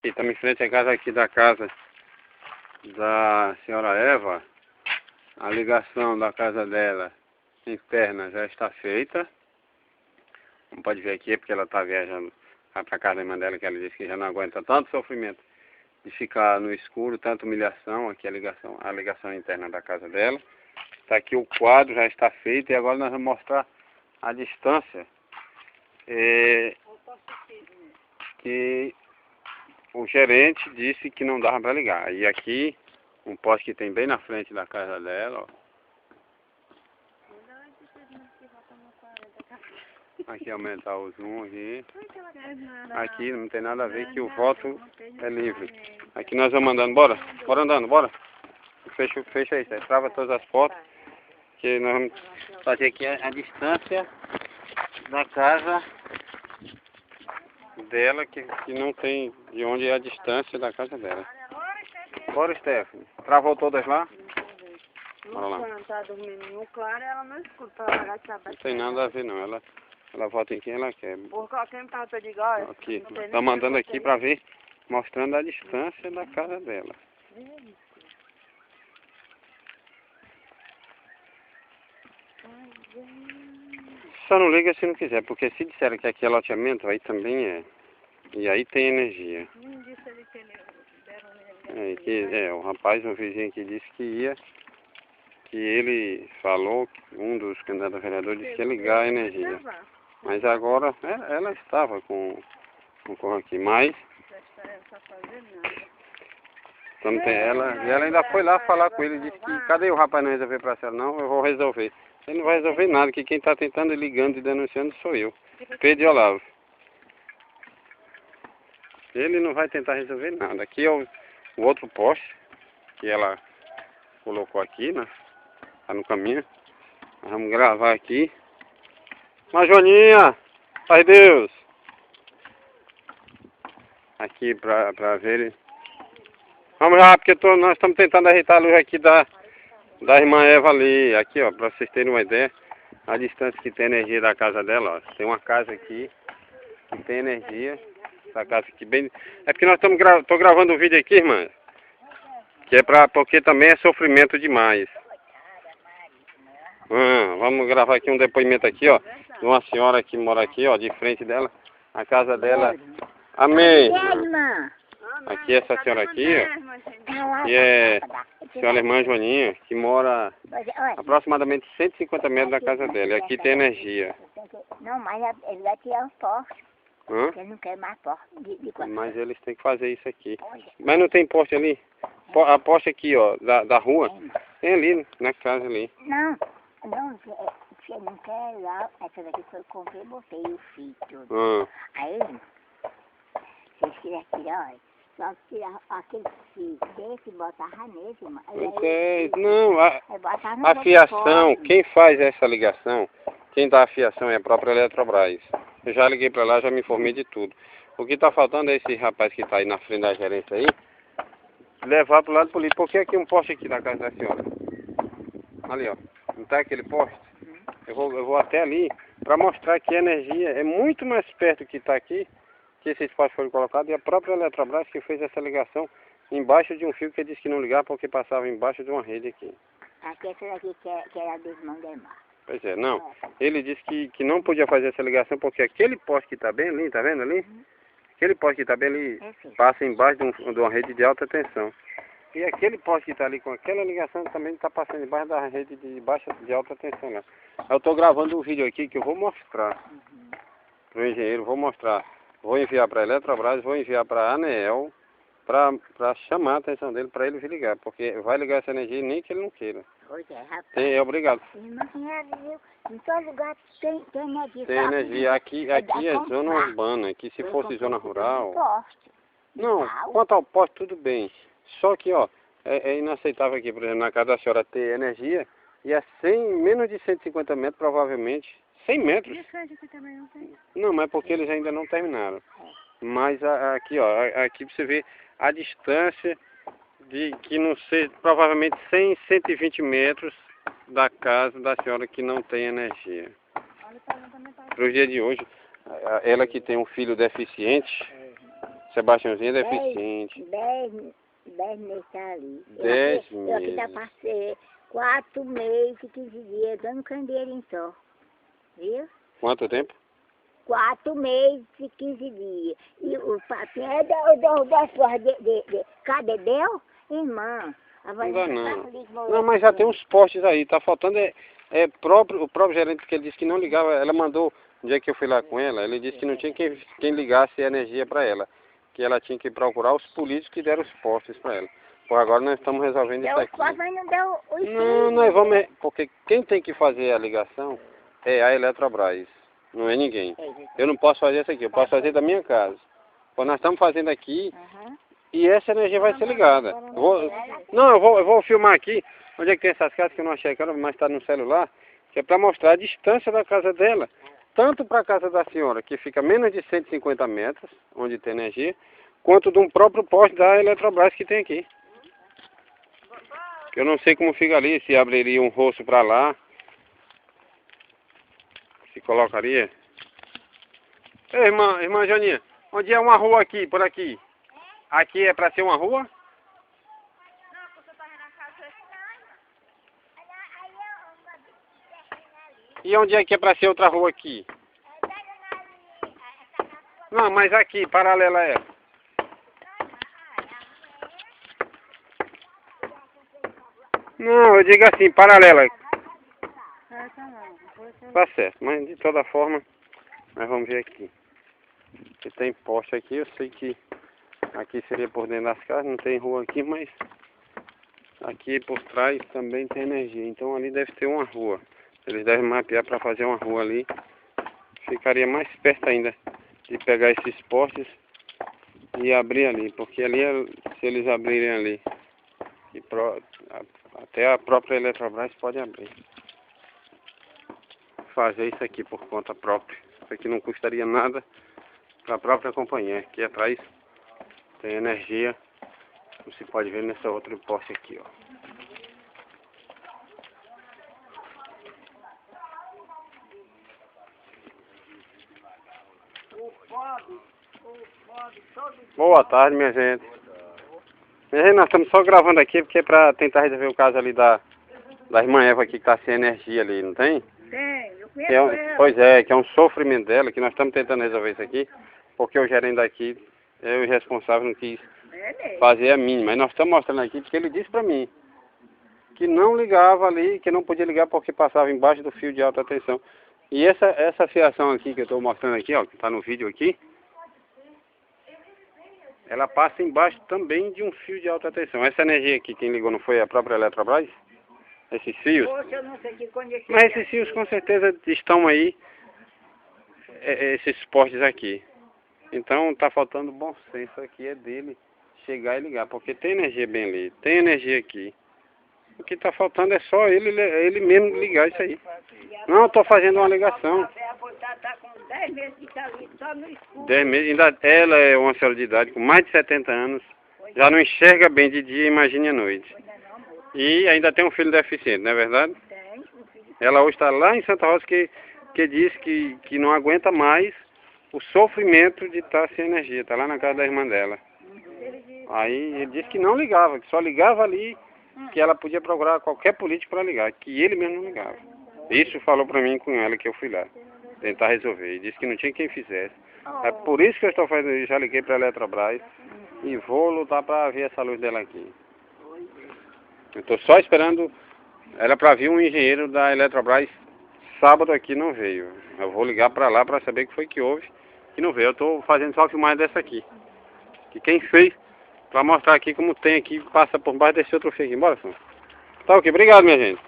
E estamos em frente à casa aqui da casa da senhora Eva. A ligação da casa dela interna já está feita. Como pode ver aqui, porque ela está viajando para casa da irmã dela, que ela disse que já não aguenta tanto sofrimento de ficar no escuro, tanta humilhação. Aqui a ligação interna da casa dela. Está aqui o quadro, já está feito, e agora nós vamos mostrar a distância que o gerente disse que não dava para ligar. E aqui, um poste que tem bem na frente da casa dela, ó. Aqui aumentar o zoom aqui. Aqui não tem nada a ver, que o voto é livre. Aqui nós vamos andando, bora? Bora andando, bora. Fecha aí, trava todas as fotos. Que nós vamos fazer aqui a distância da casa dela, que não tem de onde é a distância da casa dela. Bora, Stephanie. Travou todas lá? Bora lá. Quando tá dormindo no claro, ela não escuta. Não tem nada a ver não, ela vota em quem ela quer. Por qualquer parte de igual. Aqui, tá mandando aqui pra ver, mostrando a distância da casa dela. Só não liga se não quiser, porque se disserem que aqui é loteamento, aí também é. E aí tem energia. Não disse ele que ele deram O rapaz, um vizinho aqui disse que ia, que ele falou, um dos candidatos a vereador disse que ia ligar a energia. Mas agora, ela estava com o corro aqui, mas ela ainda foi lá falar com ele, disse que cadê o rapaz não resolver para ela? Não, eu vou resolver. Ele não vai resolver nada, que quem está tentando, ligando e denunciando sou eu, Pedro Olavo. Ele não vai tentar resolver nada. Aqui é o outro poste que ela colocou aqui, né? Tá no caminho. Nós vamos gravar aqui. Mas Joaninha, faz Deus! Aqui pra ver ele. Vamos lá, porque nós estamos tentando ajeitar a luz aqui da irmã Eva ali. Aqui, ó, pra vocês terem uma ideia, a distância que tem energia da casa dela, ó. Tem uma casa aqui que tem energia. Essa casa aqui bem... É porque nós tô gravando um vídeo aqui, irmã. Que é porque também é sofrimento demais. Vamos gravar aqui um depoimento aqui, ó. De uma senhora que mora aqui, ó, de frente dela. A casa dela. Amém. Aqui essa senhora aqui, ó, que é a senhora irmã Joaninha, que mora aproximadamente 150 metros da casa dela. E aqui tem energia. Não, mas ele vai tirar os postes. Ele não quer mais poste. Mas eles têm que fazer isso aqui. Mas não tem poste ali? A poste aqui, ó, da rua. Tem ali, na casa ali. Não, você não quer lá. Essa daqui foi eu comprei e botei o fio tudo. Aí, se vocês quiserem tirar, olha. Só tirar aquele fio desse e botar nesse, mano. Não, a fiação, quem faz essa ligação, quem dá a fiação é a própria Eletrobras. Eu já liguei pra lá, já me informei de tudo. O que tá faltando é esse rapaz que tá aí na frente da gerência aí, levar pro lado político. Porque aqui um poste aqui da casa da senhora. Ali, ó. Não tá aquele poste? Eu vou até ali pra mostrar que a energia é muito mais perto que tá aqui, que esses postes foram colocados, e a própria Eletrobras que fez essa ligação embaixo de um fio que ele disse que não ligava porque passava embaixo de uma rede aqui. Aqui essa daqui que era dos mãos da irmã. Pois é, não. Ele disse que não podia fazer essa ligação porque aquele poste que está bem ali, tá vendo ali? Aquele poste que está bem ali passa embaixo de uma rede de alta tensão. E aquele poste que está ali com aquela ligação também está passando embaixo da rede de alta tensão lá. Eu estou gravando um vídeo aqui que eu vou mostrar para o engenheiro, vou mostrar. Vou enviar para a Eletrobras, vou enviar para a ANEEL para chamar a atenção dele para ele vir ligar, porque vai ligar essa energia nem que ele não queira. Pois é, rapaz. Obrigado. Em todo lugar tem energia. Tem energia. Aqui é zona urbana, que se fosse zona rural... Não, quanto ao poste, tudo bem. Só que, ó, é inaceitável aqui, por exemplo, na casa da senhora ter energia, e é menos de 150 metros, provavelmente, 100 metros. Não, mas é porque eles ainda não terminaram. Mas aqui, ó, aqui você vê a distância de que não sei, provavelmente 100, 120 metros da casa da senhora que não tem energia. Para os dias de hoje, ela que tem um filho deficiente, Sebastiãozinho é deficiente. 10 meses tá ali. 10 Eu aqui meses. passei 4 meses e 15 dias dando candeirinho só. Viu? Quanto tempo? 4 meses e 15 dias. E o papinho é das porras de Cadedeu, irmã. Não dá não. Não, mas já tem uns postes aí. Tá faltando o próprio gerente que ele disse que não ligava. Ela mandou, no dia que eu fui lá com ela, ele disse que não tinha quem ligasse energia para ela. Que ela tinha que procurar os políticos que deram os postes para ela. Por agora nós estamos resolvendo isso aqui. Mas não deu o Não, nós vamos... Porque quem tem que fazer a ligação é a Eletrobras. Não é ninguém. Eu não posso fazer isso aqui, eu posso fazer da minha casa. Nós estamos fazendo aqui e essa energia vai ser ligada. Eu vou filmar aqui onde é que tem essas casas que eu não achei agora, mas está no celular, que é para mostrar a distância da casa dela, tanto para a casa da senhora, que fica menos de 150 metros, onde tem energia, quanto de um próprio poste da Eletrobras que tem aqui. Que eu não sei como fica ali, se abriria um rosto para lá, se colocaria. Ei, irmã Joaninha, onde é uma rua aqui, por aqui? Aqui é para ser uma rua? Não, porque eu tô vendo a casa. E onde é que é para ser outra rua aqui? Não, mas aqui, paralela a ela. Não, eu digo assim, paralela. Tá certo, mas de toda forma, nós vamos ver aqui. Se tem poste aqui, eu sei que aqui seria por dentro das casas, não tem rua aqui, mas aqui por trás também tem energia. Então ali deve ter uma rua. Eles devem mapear para fazer uma rua ali. Ficaria mais perto ainda de pegar esses postes e abrir ali. Porque ali, se eles abrirem ali, até a própria Eletrobras pode abrir. Fazer isso aqui por conta própria. Isso aqui não custaria nada para a própria companhia. Aqui atrás tem energia. Você pode ver nessa outra poste aqui, ó. Boa tarde, minha gente. Minha gente, nós estamos só gravando aqui porque é para tentar resolver o caso ali da irmã Eva aqui que está sem energia ali, não tem? Tem, eu conheço ela. Pois é, que é um sofrimento dela, que nós estamos tentando resolver isso aqui, porque o gerente daqui, eu e o responsável, não quis fazer a mínima. Mas nós estamos mostrando aqui porque ele disse para mim que não ligava ali, que não podia ligar porque passava embaixo do fio de alta tensão. E essa fiação aqui que eu estou mostrando aqui, ó, que está no vídeo aqui, ela passa embaixo também de um fio de alta tensão. Essa energia aqui, quem ligou não foi a própria Eletrobras? Esses fios? Poxa, eu não sei de quando eu Mas esses fios com certeza estão aí, esses postes aqui. Então tá faltando bom senso aqui, é dele chegar e ligar, porque tem energia bem ali, tem energia aqui. O que tá faltando é só ele mesmo ligar isso aí. Não, eu tô fazendo uma ligação. Tá com 10 meses que tá ali, só no escuro. 10 meses, ainda ela é uma senhora de idade com mais de 70 anos, já não enxerga bem de dia, imagine à noite. E ainda tem um filho deficiente, não é verdade? Tem, Ela hoje está lá em Santa Rosa que diz que não aguenta mais o sofrimento de estar sem energia. Está lá na casa da irmã dela. Aí ele disse que não ligava, que só ligava ali, que ela podia procurar qualquer político para ligar, que ele mesmo não ligava. Isso falou para mim com ela que eu fui lá tentar resolver. E disse que não tinha quem fizesse. É por isso que eu estou fazendo isso. Já liguei para a Eletrobras e vou lutar para ver essa luz dela aqui. Eu estou só esperando, era para vir um engenheiro da Eletrobras sábado aqui, não veio. Eu vou ligar para lá para saber o que foi que houve e não veio. Eu estou fazendo só a filmagem dessa aqui. Que quem fez, para mostrar aqui como tem aqui, passa por baixo desse outro fio aqui. Bora, São. Tá ok, obrigado, minha gente.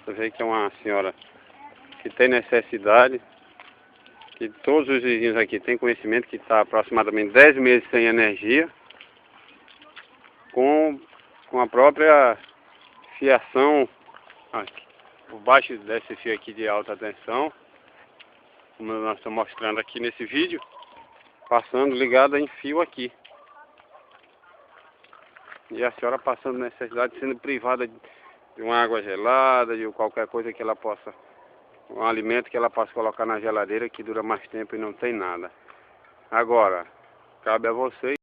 Você vê que é uma senhora que tem necessidade. Que todos os vizinhos aqui têm conhecimento que está aproximadamente 10 meses sem energia, com a própria fiação aqui, por baixo desse fio aqui de alta tensão, como nós estamos mostrando aqui nesse vídeo, passando ligada em fio aqui. E a senhora passando necessidade, sendo privada de uma água gelada, de qualquer coisa que ela possa um alimento que ela possa colocar na geladeira que dura mais tempo e não tem nada. Agora, cabe a você.